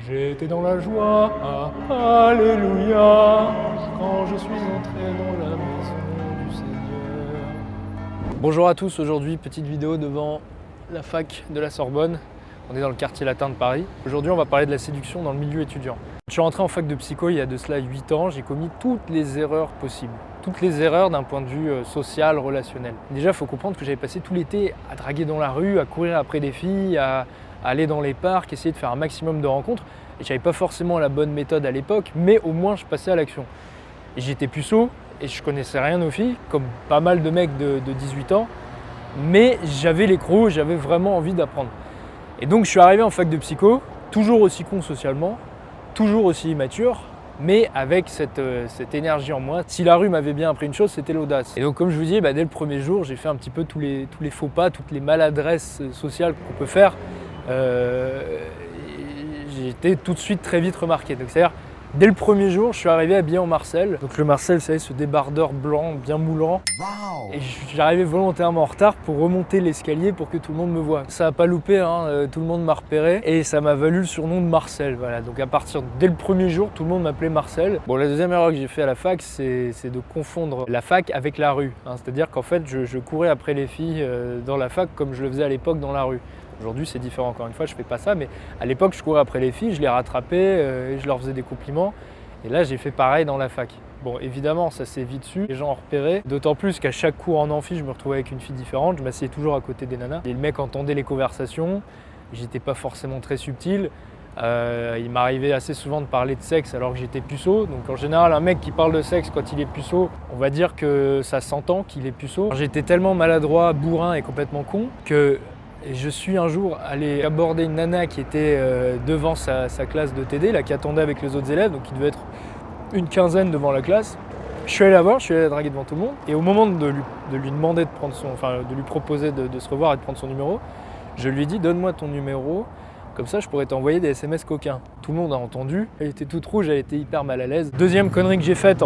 J'étais dans la joie, alléluia, quand je suis entré dans la maison du Seigneur. Bonjour à tous, aujourd'hui petite vidéo devant la fac de la Sorbonne. On est dans le quartier latin de Paris. Aujourd'hui on va parler de la séduction dans le milieu étudiant. Je suis rentré en fac de psycho il y a de cela 8 ans, j'ai commis toutes les erreurs possibles. Toutes les erreurs d'un point de vue social, relationnel. Déjà il faut comprendre que j'avais passé tout l'été à draguer dans la rue, à courir après des filles, à aller dans les parcs, essayer de faire un maximum de rencontres. Et j'avais pas forcément la bonne méthode à l'époque, mais au moins je passais à l'action. Et j'étais puceau et je connaissais rien aux filles, comme pas mal de mecs de 18 ans, mais j'avais les crocs, j'avais vraiment envie d'apprendre. Et donc je suis arrivé en fac de psycho, toujours aussi con socialement, toujours aussi immature, mais avec cette énergie en moi. Si la rue m'avait bien appris une chose, c'était l'audace. Et donc comme je vous dis, dès le premier jour, j'ai fait un petit peu tous les faux pas, toutes les maladresses sociales qu'on peut faire. J'ai été tout de suite très vite remarqué. Donc c'est-à-dire, dès le premier jour, je suis arrivé habillé en Marcel. Donc le Marcel, vous savez, ce débardeur blanc bien moulant. Wow. Et j'arrivais volontairement en retard pour remonter l'escalier pour que tout le monde me voie. Ça n'a pas loupé, tout le monde m'a repéré et ça m'a valu le surnom de Marcel. Voilà. Donc à partir dès le premier jour, tout le monde m'appelait Marcel. Bon, la deuxième erreur que j'ai fait à la fac, c'est de confondre la fac avec la rue. C'est-à-dire qu'en fait, je courais après les filles dans la fac comme je le faisais à l'époque dans la rue. Aujourd'hui, c'est différent, encore une fois, je fais pas ça, mais à l'époque, je courais après les filles, je les rattrapais, je leur faisais des compliments. Et là, j'ai fait pareil dans la fac. Bon, évidemment, ça s'est vite su, les gens ont repéré. D'autant plus qu'à chaque cours en amphi, je me retrouvais avec une fille différente, je m'asseyais toujours à côté des nanas. Et le mec entendait les conversations, j'étais pas forcément très subtil. Il m'arrivait assez souvent de parler de sexe alors que j'étais puceau. Donc en général, un mec qui parle de sexe quand il est puceau, on va dire que ça s'entend qu'il est puceau. J'étais tellement maladroit, bourrin et complètement con que je suis un jour allé aborder une nana qui était devant sa classe de TD, là, qui attendait avec les autres élèves, donc il devait être une quinzaine devant la classe. Je suis allé la voir, je suis allé la draguer devant tout le monde, et au moment de lui demander de lui proposer de se revoir et de prendre son numéro, je lui ai dit donne-moi ton numéro, comme ça je pourrais t'envoyer des SMS coquins. Tout le monde a entendu, elle était toute rouge, elle était hyper mal à l'aise. Deuxième connerie que j'ai faite,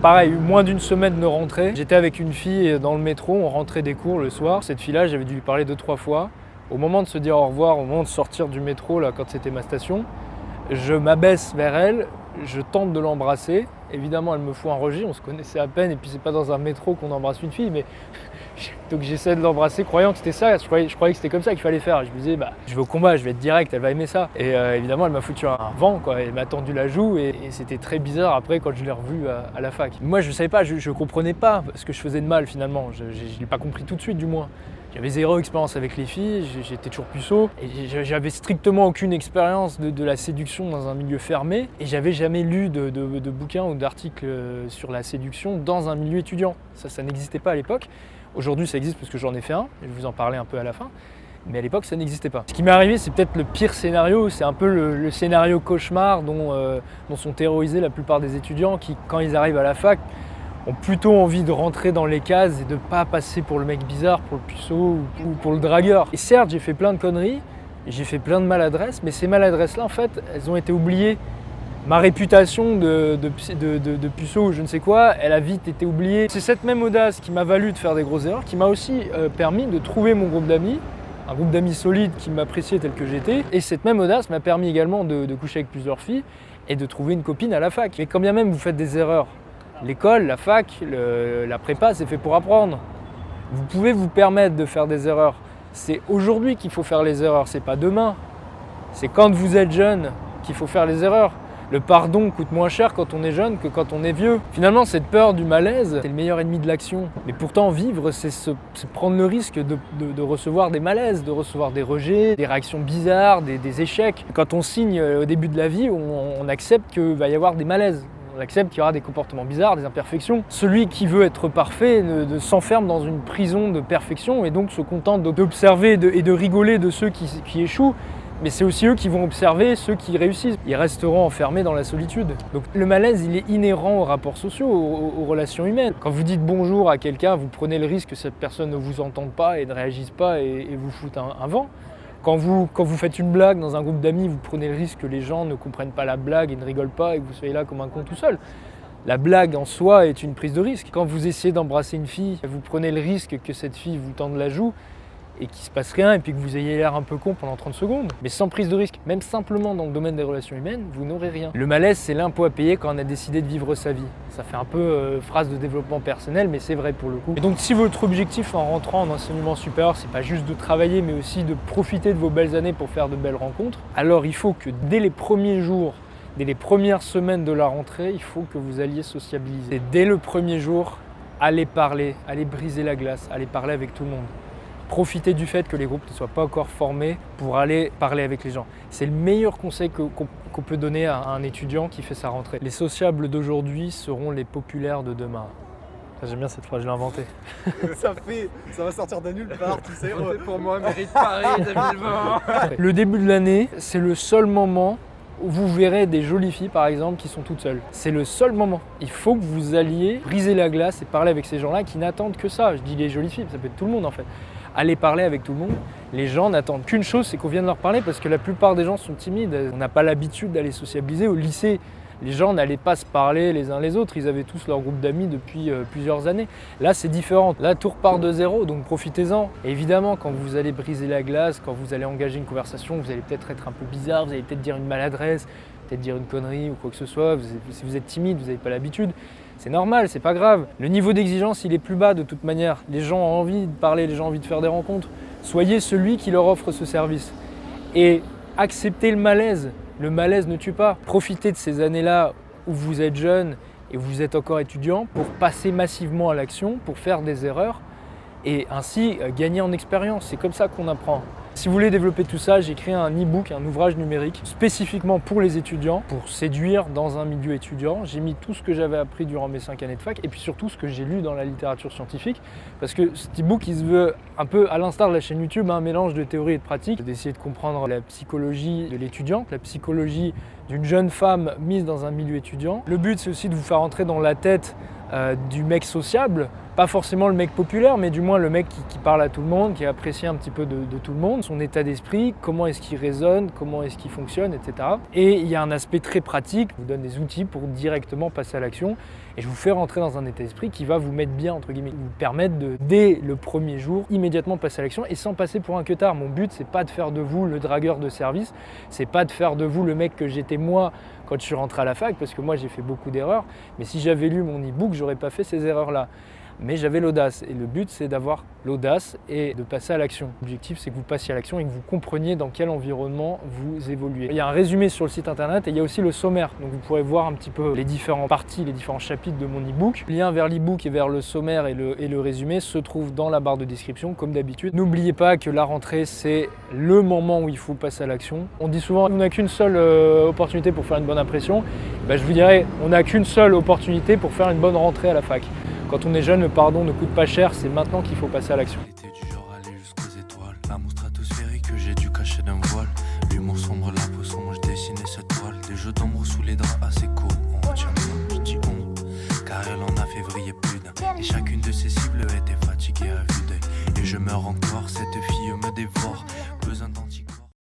pareil, moins d'une semaine de rentrée, j'étais avec une fille dans le métro, on rentrait des cours le soir. Cette fille-là, j'avais dû lui parler 2-3 fois. Au moment de se dire au revoir, au moment de sortir du métro, là, quand c'était ma station, je m'abaisse vers elle, je tente de l'embrasser. Évidemment, elle me fout un rejet, on se connaissait à peine, et puis c'est pas dans un métro qu'on embrasse une fille, mais donc j'essaie de l'embrasser croyant que c'était ça, je croyais que c'était comme ça qu'il fallait faire. Je me disais, je vais au combat, je vais être direct, elle va aimer ça. Et évidemment, elle m'a foutu un vent, quoi. Elle m'a tendu la joue et c'était très bizarre après quand je l'ai revue à la fac. Moi, je savais pas, je comprenais pas ce que je faisais de mal finalement. Je l'ai pas compris tout de suite, du moins. J'avais zéro expérience avec les filles, j'étais toujours puceau et j'avais strictement aucune expérience de la séduction dans un milieu fermé et j'avais jamais lu de bouquins ou d'articles sur la séduction dans un milieu étudiant. Ça n'existait pas à l'époque. Aujourd'hui ça existe parce que j'en ai fait un, je vais vous en parler un peu à la fin, mais à l'époque ça n'existait pas. Ce qui m'est arrivé, c'est peut-être le pire scénario, c'est un peu le scénario cauchemar dont sont terrorisés la plupart des étudiants qui, quand ils arrivent à la fac, ont plutôt envie de rentrer dans les cases et de pas passer pour le mec bizarre, pour le puceau ou pour le dragueur. Et certes, j'ai fait plein de conneries, j'ai fait plein de maladresses, mais ces maladresses-là, en fait, elles ont été oubliées. Ma réputation de puceau ou je ne sais quoi, elle a vite été oubliée. C'est cette même audace qui m'a valu de faire des grosses erreurs, qui m'a aussi permis de trouver mon groupe d'amis, un groupe d'amis solide qui m'appréciait tel que j'étais. Et cette même audace m'a permis également de coucher avec plusieurs filles et de trouver une copine à la fac. Mais quand bien même vous faites des erreurs, l'école, la fac, la prépa, c'est fait pour apprendre. Vous pouvez vous permettre de faire des erreurs. C'est aujourd'hui qu'il faut faire les erreurs, c'est pas demain. C'est quand vous êtes jeune qu'il faut faire les erreurs. Le pardon coûte moins cher quand on est jeune que quand on est vieux. Finalement, cette peur du malaise, c'est le meilleur ennemi de l'action. Mais pourtant, vivre, c'est prendre le risque de recevoir des malaises, de recevoir des rejets, des réactions bizarres, des échecs. Quand on signe au début de la vie, on accepte qu'il va y avoir des malaises. On accepte qu'il y aura des comportements bizarres, des imperfections. Celui qui veut être parfait s'enferme dans une prison de perfection et donc se contente d'observer et de rigoler de ceux qui échouent. Mais c'est aussi eux qui vont observer ceux qui réussissent. Ils resteront enfermés dans la solitude. Donc le malaise, il est inhérent aux rapports sociaux, aux relations humaines. Quand vous dites bonjour à quelqu'un, vous prenez le risque que cette personne ne vous entende pas et ne réagisse pas et vous foute un vent. Quand vous faites une blague dans un groupe d'amis, vous prenez le risque que les gens ne comprennent pas la blague et ne rigolent pas et que vous soyez là comme un con tout seul. La blague en soi est une prise de risque. Quand vous essayez d'embrasser une fille, vous prenez le risque que cette fille vous tende la joue et qu'il se passe rien et puis que vous ayez l'air un peu con pendant 30 secondes, mais sans prise de risque, même simplement dans le domaine des relations humaines, vous n'aurez rien. Le malaise, c'est l'impôt à payer quand on a décidé de vivre sa vie. Ça fait un peu phrase de développement personnel, mais c'est vrai pour le coup. Et donc si votre objectif en rentrant en enseignement supérieur, c'est pas juste de travailler, mais aussi de profiter de vos belles années pour faire de belles rencontres, alors il faut que dès les premiers jours, dès les premières semaines de la rentrée, il faut que vous alliez sociabiliser. Et dès le premier jour, allez parler, allez briser la glace, allez parler avec tout le monde. Profitez du fait que les groupes ne soient pas encore formés pour aller parler avec les gens. C'est le meilleur conseil qu'on peut donner à un étudiant qui fait sa rentrée. Les sociables d'aujourd'hui seront les populaires de demain. J'aime bien cette phrase, je l'ai inventée. Ça va sortir de nulle part, tu sais. Pour moi, mérite Paris 2020. Le début de l'année, c'est le seul moment où vous verrez des jolies filles, par exemple, qui sont toutes seules. C'est le seul moment. Il faut que vous alliez briser la glace et parler avec ces gens-là qui n'attendent que ça. Je dis les jolies filles, ça peut être tout le monde en fait. Allez parler avec tout le monde. Les gens n'attendent qu'une chose, c'est qu'on vienne leur parler parce que la plupart des gens sont timides. On n'a pas l'habitude d'aller sociabiliser. Au lycée, les gens n'allaient pas se parler les uns les autres. Ils avaient tous leur groupe d'amis depuis plusieurs années. Là, c'est différent. Là, tout repart de zéro, donc profitez-en. Et évidemment, quand vous allez briser la glace, quand vous allez engager une conversation, vous allez peut-être être un peu bizarre, vous allez peut-être dire une maladresse, peut-être dire une connerie ou quoi que ce soit. Si vous êtes timide, vous n'avez pas l'habitude. C'est normal, c'est pas grave. Le niveau d'exigence, il est plus bas de toute manière. Les gens ont envie de parler, les gens ont envie de faire des rencontres. Soyez celui qui leur offre ce service. Et acceptez le malaise. Le malaise ne tue pas. Profitez de ces années-là où vous êtes jeune et où vous êtes encore étudiant pour passer massivement à l'action, pour faire des erreurs et ainsi gagner en expérience. C'est comme ça qu'on apprend. Si vous voulez développer tout ça, j'ai créé un e-book, un ouvrage numérique spécifiquement pour les étudiants, pour séduire dans un milieu étudiant. J'ai mis tout ce que j'avais appris durant mes 5 années de fac et puis surtout ce que j'ai lu dans la littérature scientifique parce que cet e-book, il se veut un peu à l'instar de la chaîne YouTube, un mélange de théorie et de pratique, d'essayer de comprendre la psychologie de l'étudiante, la psychologie d'une jeune femme mise dans un milieu étudiant. Le but, c'est aussi de vous faire entrer dans la tête du mec sociable, pas forcément le mec populaire, mais du moins le mec qui parle à tout le monde, qui apprécie un petit peu de tout le monde, son état d'esprit, comment est-ce qu'il raisonne, comment est-ce qu'il fonctionne, etc. Et il y a un aspect très pratique, je vous donne des outils pour directement passer à l'action et je vous fais rentrer dans un état d'esprit qui va vous mettre bien, entre guillemets, vous permettre de, dès le premier jour, immédiatement passer à l'action et sans passer pour un queutard. Mon but, c'est pas de faire de vous le dragueur de service, c'est pas de faire de vous le mec que j'étais moi quand je suis rentré à la fac, parce que moi j'ai fait beaucoup d'erreurs, mais si j'avais lu mon e-book, j'aurais pas fait ces erreurs-là. Mais j'avais l'audace et le but c'est d'avoir l'audace et de passer à l'action. L'objectif c'est que vous passiez à l'action et que vous compreniez dans quel environnement vous évoluez. Il y a un résumé sur le site internet et il y a aussi le sommaire, donc vous pourrez voir un petit peu les différentes parties, les différents chapitres de mon e-book. Le lien vers l'e-book et vers le sommaire et le résumé se trouve dans la barre de description comme d'habitude. N'oubliez pas que la rentrée c'est le moment où il faut passer à l'action. On dit souvent on n'a qu'une seule opportunité pour faire une bonne impression. Ben, je vous dirais on n'a qu'une seule opportunité pour faire une bonne rentrée à la fac. Quand on est jeune, le pardon ne coûte pas cher, c'est maintenant qu'il faut passer à l'action. J'étais du genre aller jusqu'aux étoiles, l'amour stratosphérique que j'ai dû cacher d'un voile. L'humour sombre, la peau sombre, je dessinais cette toile. Des jeux d'ombre sous les draps assez courts. On retient moi, je dis on, car elle en a fait vriller plus d'un. Et chacune de ses cibles était fatiguée à vue d'œil. Et je meurs encore, cette fille me dévore. Besoin